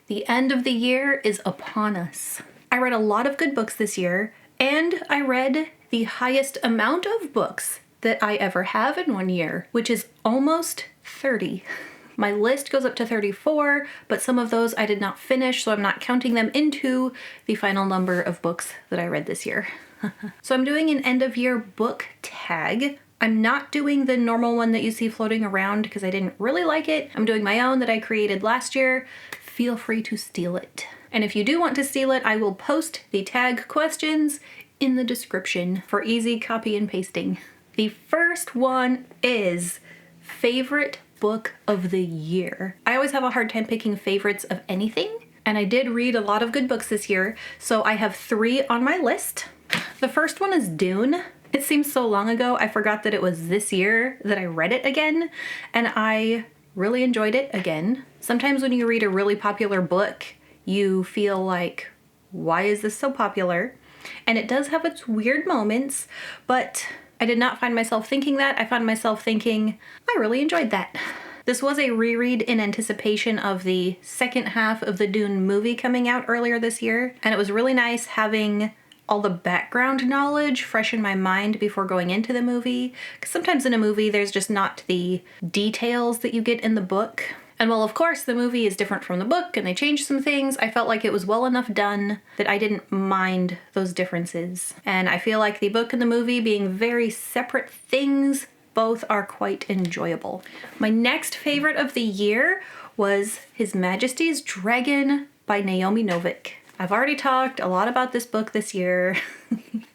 The end of the year is upon us. I read a lot of good books this year, and I read the highest amount of books that I ever have in one year, which is almost 30. My list goes up to 34, but some of those I did not finish, so I'm not counting them into the final number of books that I read this year. So I'm doing an end of year book tag. I'm not doing the normal one that you see floating around because I didn't really like it. I'm doing my own that I created last year. Feel free to steal it. And if you do want to steal it, I will post the tag questions in the description for easy copy and pasting. The first one is favorite book of the year. I always have a hard time picking favorites of anything, and I did read a lot of good books this year, so I have 3 on my list. The first one is Dune. It seems so long ago, I forgot that it was this year that I read it again, and I really enjoyed it again. Sometimes when you read a really popular book, you feel like, why is this so popular? And it does have its weird moments, but I did not find myself thinking that. I found myself thinking, I really enjoyed that. This was a reread in anticipation of the second half of the Dune movie coming out earlier this year, and it was really nice having all the background knowledge fresh in my mind before going into the movie, because sometimes in a movie there's just not the details that you get in the book. And while of course the movie is different from the book and they changed some things, I felt like it was well enough done that I didn't mind those differences. And I feel like the book and the movie being very separate things, both are quite enjoyable. My next favorite of the year was His Majesty's Dragon by Naomi Novik. I've already talked a lot about this book this year.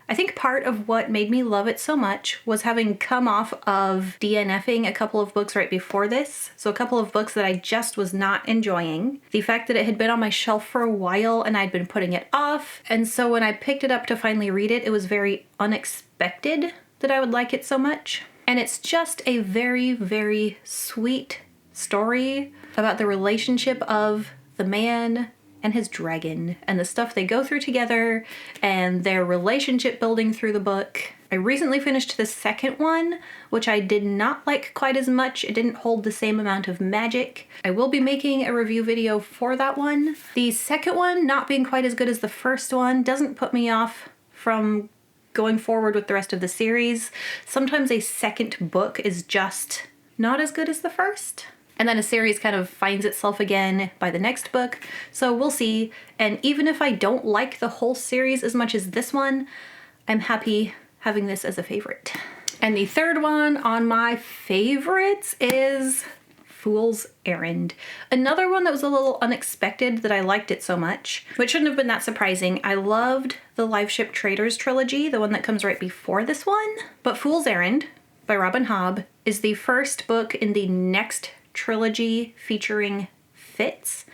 I think part of what made me love it so much was having come off of DNFing a couple of books right before this. So a couple of books that I just was not enjoying. The fact that it had been on my shelf for a while and I'd been putting it off. And so when I picked it up to finally read it, it was very unexpected that I would like it so much. And it's just a very, very sweet story about the relationship of the man and his dragon, and the stuff they go through together, and their relationship building through the book. I recently finished the second one, which I did not like quite as much. It didn't hold the same amount of magic. I will be making a review video for that one. The second one, not being quite as good as the first one, doesn't put me off from going forward with the rest of the series. Sometimes a second book is just not as good as the first. And then a series kind of finds itself again by the next book. So we'll see. And even if I don't like the whole series as much as this one, I'm happy having this as a favorite. And the third one on my favorites is Fool's Errand. Another one that was a little unexpected that I liked it so much, which shouldn't have been that surprising. I loved the Live Ship Traders trilogy, the one that comes right before this one. But Fool's Errand by Robin Hobb is the first book in the next trilogy featuring Fitz.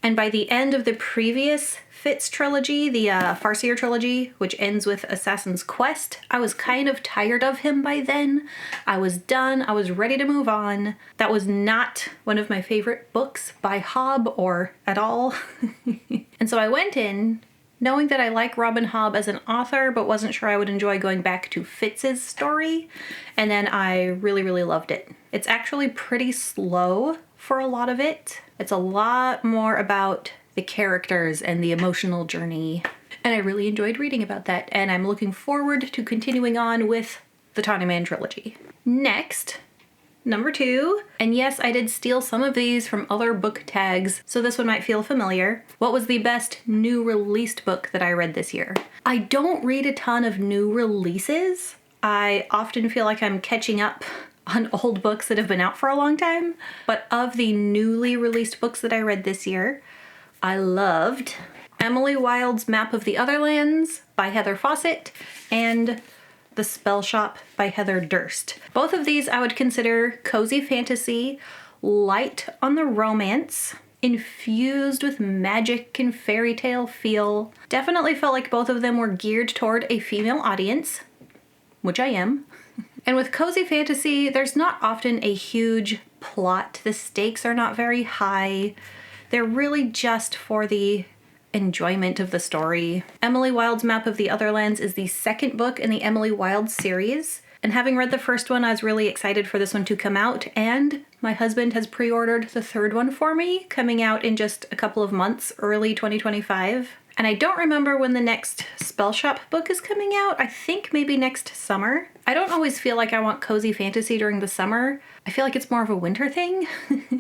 And by the end of the previous Fitz trilogy, the Farseer trilogy, which ends with Assassin's Quest, I was kind of tired of him by then. I was done. I was ready to move on. That was not one of my favorite books by Hobb or at all. And so I went in knowing that I like Robin Hobb as an author, but wasn't sure I would enjoy going back to Fitz's story. And then I really, really loved it. It's actually pretty slow for a lot of it. It's a lot more about the characters and the emotional journey. And I really enjoyed reading about that. And I'm looking forward to continuing on with the Tawny Man trilogy. Next, number 2, and yes, I did steal some of these from other book tags, so this one might feel familiar. What was the best new released book that I read this year? I don't read a ton of new releases. I often feel like I'm catching up on old books that have been out for a long time. But of the newly released books that I read this year, I loved Emily Wilde's Map of the Otherlands by Heather Fawcett and The Spell Shop by Heather Durst. Both of these I would consider cozy fantasy, light on the romance, infused with magic and fairy tale feel. Definitely felt like both of them were geared toward a female audience, which I am. And with cozy fantasy, there's not often a huge plot. The stakes are not very high. They're really just for the enjoyment of the story. Emily Wilde's Map of the Otherlands is the second book in the Emily Wilde series. And having read the first one, I was really excited for this one to come out, and my husband has pre-ordered the third one for me, coming out in just a couple of months, early 2025. And I don't remember when the next Spell Shop book is coming out. I think maybe next summer. I don't always feel like I want cozy fantasy during the summer. I feel like it's more of a winter thing.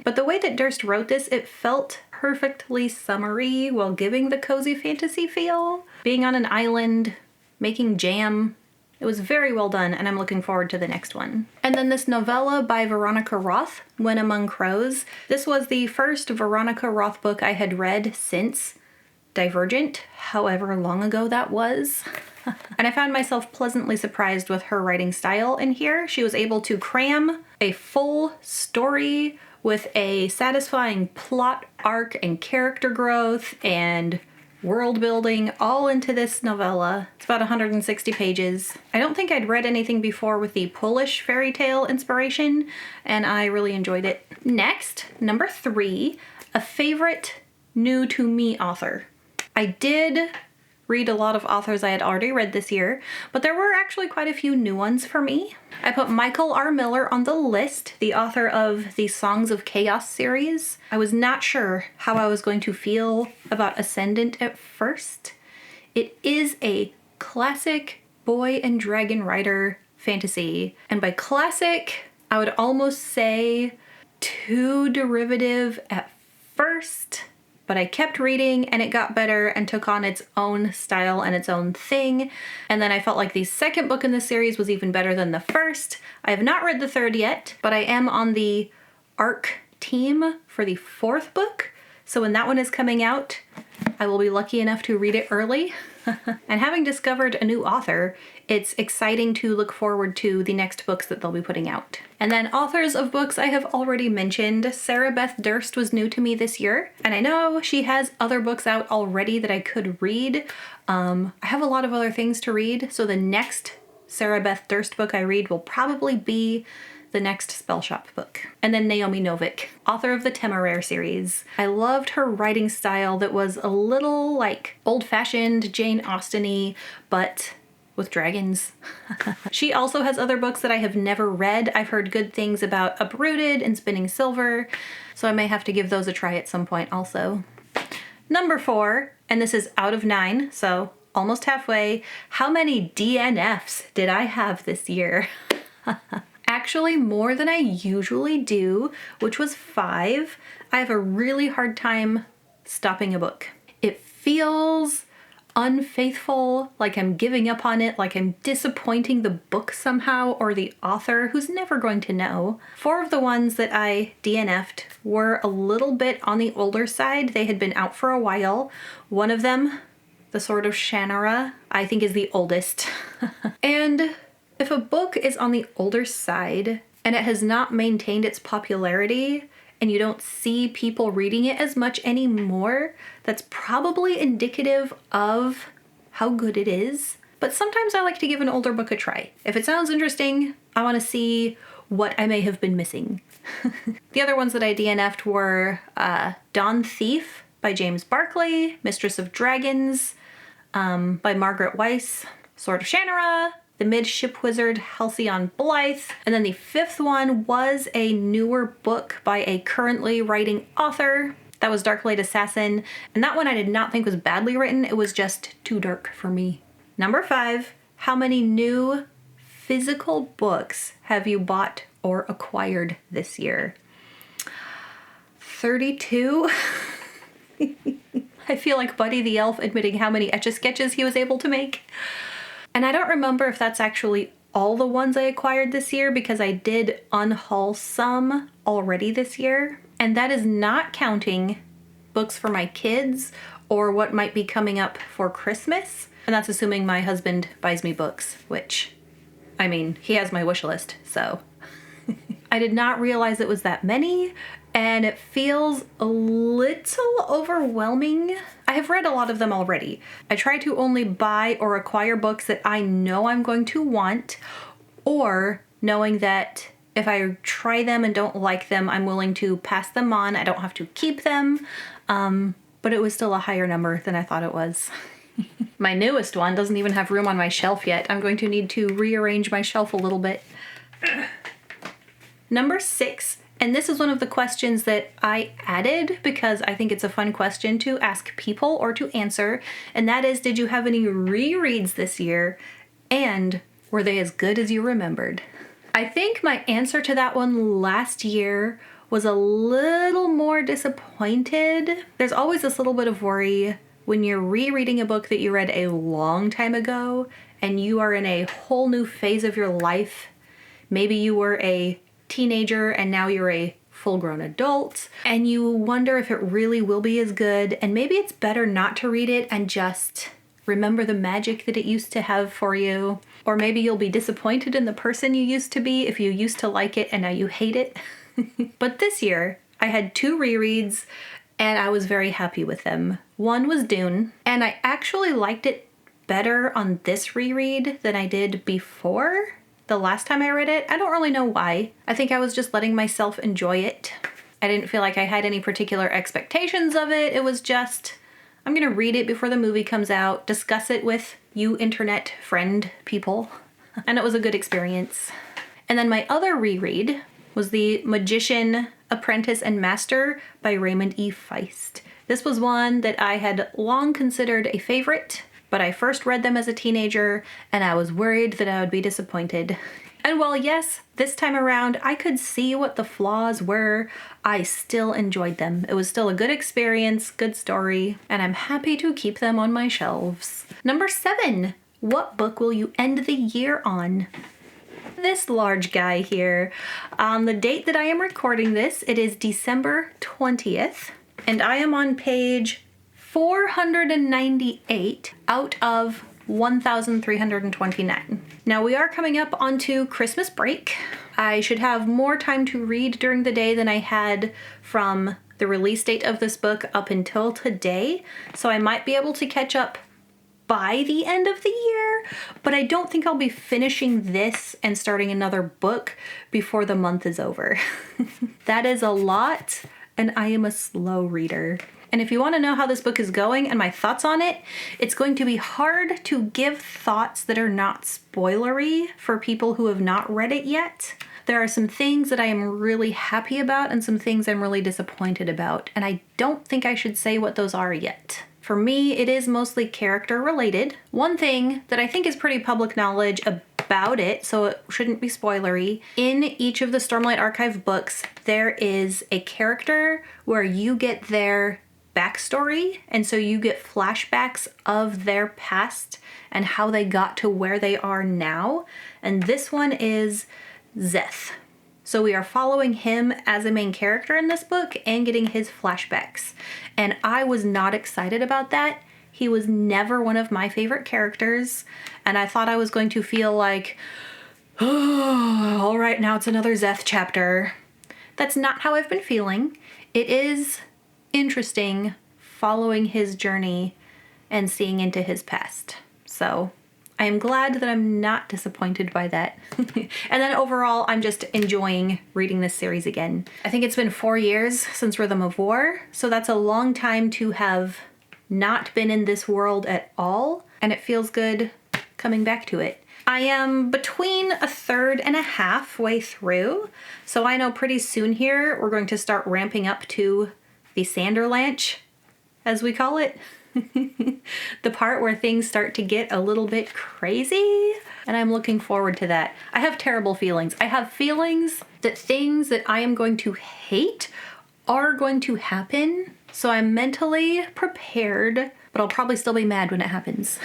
But the way that Durst wrote this, it felt perfectly summery while giving the cozy fantasy feel. Being on an island, making jam. It was very well done, and I'm looking forward to the next one. And then this novella by Veronica Roth, When Among Crows. This was the first Veronica Roth book I had read since Divergent, however long ago that was. And I found myself pleasantly surprised with her writing style in here. She was able to cram a full story with a satisfying plot arc and character growth and world building all into this novella. It's about 160 pages. I don't think I'd read anything before with the Polish fairy tale inspiration, and I really enjoyed it. Next, number 3, a favorite new to me author. I did read a lot of authors I had already read this year, but there were actually quite a few new ones for me. I put Michael R. Miller on the list, the author of the Songs of Chaos series. I was not sure how I was going to feel about Ascendant at first. It is a classic boy and dragon rider fantasy, and by classic, I would almost say too derivative at first. But I kept reading and it got better and took on its own style and its own thing. And then I felt like the second book in the series was even better than the first. I have not read the third yet, but I am on the ARC team for the fourth book. So when that one is coming out, I will be lucky enough to read it early. And having discovered a new author, it's exciting to look forward to the next books that they'll be putting out. And then authors of books I have already mentioned. Sarah Beth Durst was new to me this year, and I know she has other books out already that I could read. I have a lot of other things to read, so the next Sarah Beth Durst book I read will probably be the next Spell Shop book. And then Naomi Novik, author of the Temeraire series. I loved her writing style that was a little like old-fashioned Jane Austen-y, but with dragons. She also has other books that I have never read. I've heard good things about Uprooted and Spinning Silver, so I may have to give those a try at some point also. Number 4, and this is out of 9, so almost halfway. How many DNFs did I have this year? Actually, more than I usually do, which was 5. I have a really hard time stopping a book. It feels unfaithful, like I'm giving up on it, like I'm disappointing the book somehow or the author, who's never going to know. 4 of the ones that I DNF'd were a little bit on the older side. They had been out for a while. One of them, The Sword of Shannara, I think is the oldest. And if a book is on the older side and it has not maintained its popularity and you don't see people reading it as much anymore, that's probably indicative of how good it is. But sometimes I like to give an older book a try. If it sounds interesting, I want to see what I may have been missing. The other ones that I DNF'd were Dawn Thief by James Barclay, Mistress of Dragons by Margaret Weiss, Sword of Shannara, The Midship Wizard, Halcyon Blythe. And then the 5th one was a newer book by a currently writing author. That was Darklight Assassin. And that one I did not think was badly written. It was just too dark for me. Number 5, how many new physical books have you bought or acquired this year? 32. I feel like Buddy the Elf admitting how many Etch-a-Sketches he was able to make. And I don't remember if that's actually all the ones I acquired this year, because I did unhaul some already this year. And that is not counting books for my kids or what might be coming up for Christmas. And that's assuming my husband buys me books, which, I mean, he has my wish list, so. I did not realize it was that many, and it feels a little overwhelming. I have read a lot of them already. I try to only buy or acquire books that I know I'm going to want, or knowing that if I try them and don't like them, I'm willing to pass them on. I don't have to keep them, but it was still a higher number than I thought it was. My newest one doesn't even have room on my shelf yet. I'm going to need to rearrange my shelf a little bit. Number 6, and this is one of the questions that I added because I think it's a fun question to ask people or to answer, and that is, did you have any rereads this year, and were they as good as you remembered? I think my answer to that one last year was a little more disappointed. There's always this little bit of worry when you're rereading a book that you read a long time ago and you are in a whole new phase of your life. Maybe you were a teenager and now you're a full-grown adult, and you wonder if it really will be as good, and maybe it's better not to read it and just remember the magic that it used to have for you. Or maybe you'll be disappointed in the person you used to be if you used to like it and now you hate it. But this year, I had 2 rereads and I was very happy with them. One was Dune, and I actually liked it better on this reread than I did before the last time I read it. I don't really know why. I think I was just letting myself enjoy it. I didn't feel like I had any particular expectations of it. It was just, I'm gonna read it before the movie comes out, discuss it with you internet friend people, and it was a good experience. And then my other reread was The Magician, Apprentice, and Master by Raymond E. Feist. This was one that I had long considered a favorite, but I first read them as a teenager and I was worried that I would be disappointed. And while yes, this time around I could see what the flaws were, I still enjoyed them. It was still a good experience, good story, and I'm happy to keep them on my shelves. Number 7, what book will you end the year on? This large guy here. On the date that I am recording this, it is December 20th, and I am on page 498 out of 1,329. Now we are coming up onto Christmas break. I should have more time to read during the day than I had from the release date of this book up until today, so I might be able to catch up by the end of the year, but I don't think I'll be finishing this and starting another book before the month is over. That is a lot, and I am a slow reader. And if you want to know how this book is going and my thoughts on it, it's going to be hard to give thoughts that are not spoilery for people who have not read it yet. There are some things that I am really happy about and some things I'm really disappointed about, and I don't think I should say what those are yet. For me, it is mostly character related. One thing that I think is pretty public knowledge about it, so it shouldn't be spoilery, in each of the Stormlight Archive books, there is a character where you get their backstory, and so you get flashbacks of their past and how they got to where they are now, and this one is Szeth. So we are following him as a main character in this book and getting his flashbacks, and I was not excited about that. He was never one of my favorite characters, and I thought I was going to feel like, oh, all right, now it's another Szeth chapter. That's not how I've been feeling. It is interesting following his journey and seeing into his past. So I am glad that I'm not disappointed by that. And then overall, I'm just enjoying reading this series again. I think it's been 4 years since Rhythm of War, so that's a long time to have not been in this world at all, and it feels good coming back to it. I am between a third and a half way through, so I know pretty soon here we're going to start ramping up to the Sanderlanche, as we call it. The part where things start to get a little bit crazy, and I'm looking forward to that. I have terrible feelings. I have feelings that things that I am going to hate are going to happen, so I'm mentally prepared, but I'll probably still be mad when it happens.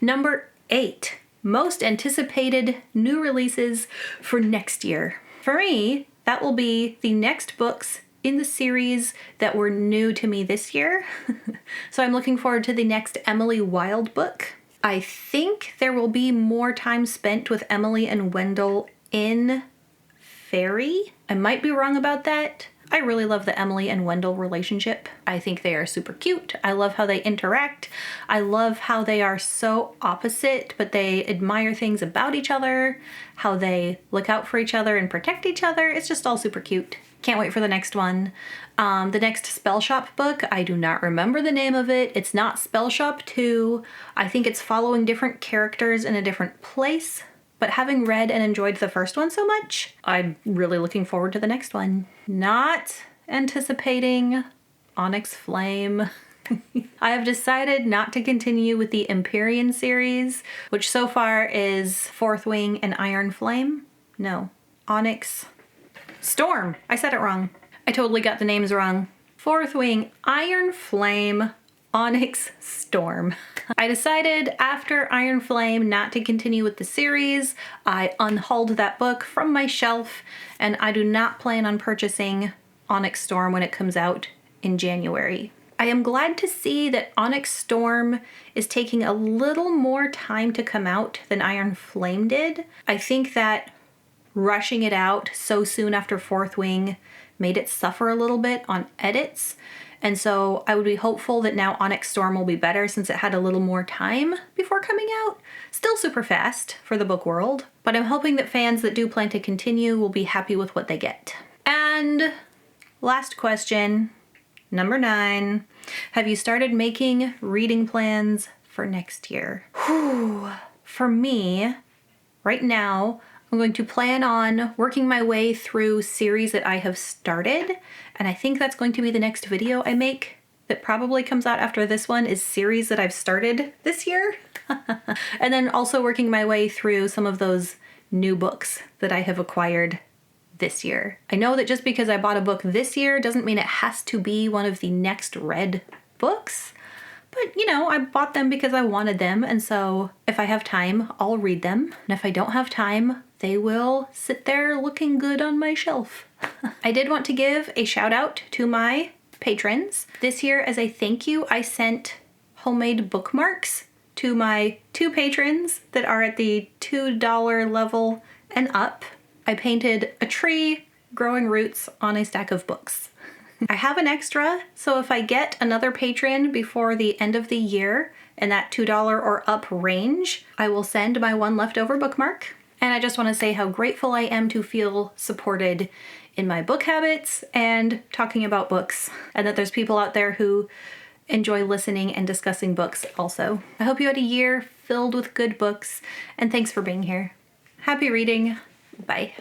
Number 8, most anticipated new releases for next year. For me, that will be the next books in the series that were new to me this year. So I'm looking forward to the next Emily Wilde book. I think there will be more time spent with Emily and Wendell in Fairy. I might be wrong about that. I really love the Emily and Wendell relationship. I think they are super cute. I love how they interact. I love how they are so opposite, but they admire things about each other, how they look out for each other and protect each other. It's just all super cute. Can't wait for the next one. The next Spell Shop book, I do not remember the name of it. It's not Spell Shop 2. I think it's following different characters in a different place. But having read and enjoyed the first one so much, I'm really looking forward to the next one. Not anticipating Onyx Flame. I have decided not to continue with the Empyrean series, which so far is Fourth Wing and Iron Flame. No, Onyx Storm. I said it wrong. I totally got the names wrong. Fourth Wing, Iron Flame, Onyx Storm. I decided after Iron Flame not to continue with the series. I unhauled that book from my shelf, and I do not plan on purchasing Onyx Storm when it comes out in January. I am glad to see that Onyx Storm is taking a little more time to come out than Iron Flame did. I think that rushing it out so soon after Fourth Wing made it suffer a little bit on edits. And so I would be hopeful that now Onyx Storm will be better since it had a little more time before coming out. Still super fast for the book world, but I'm hoping that fans that do plan to continue will be happy with what they get. And last question, number 9. Have you started making reading plans for next year? Whew. For me, right now, I'm going to plan on working my way through series that I have started, and I think that's going to be the next video I make that probably comes out after this one is series that I've started this year. And then also working my way through some of those new books that I have acquired this year. I know that just because I bought a book this year doesn't mean it has to be one of the next read books. But, you know, I bought them because I wanted them, and so if I have time, I'll read them. And if I don't have time, they will sit there looking good on my shelf. I did want to give a shout out to my patrons. This year, as a thank you, I sent homemade bookmarks to my 2 patrons that are at the $2 level and up. I painted a tree growing roots on a stack of books. I have an extra, so if I get another patron before the end of the year in that $2 or up range, I will send my one leftover bookmark. And I just want to say how grateful I am to feel supported in my book habits and talking about books, and that there's people out there who enjoy listening and discussing books also. I hope you had a year filled with good books, and thanks for being here. Happy reading. Bye.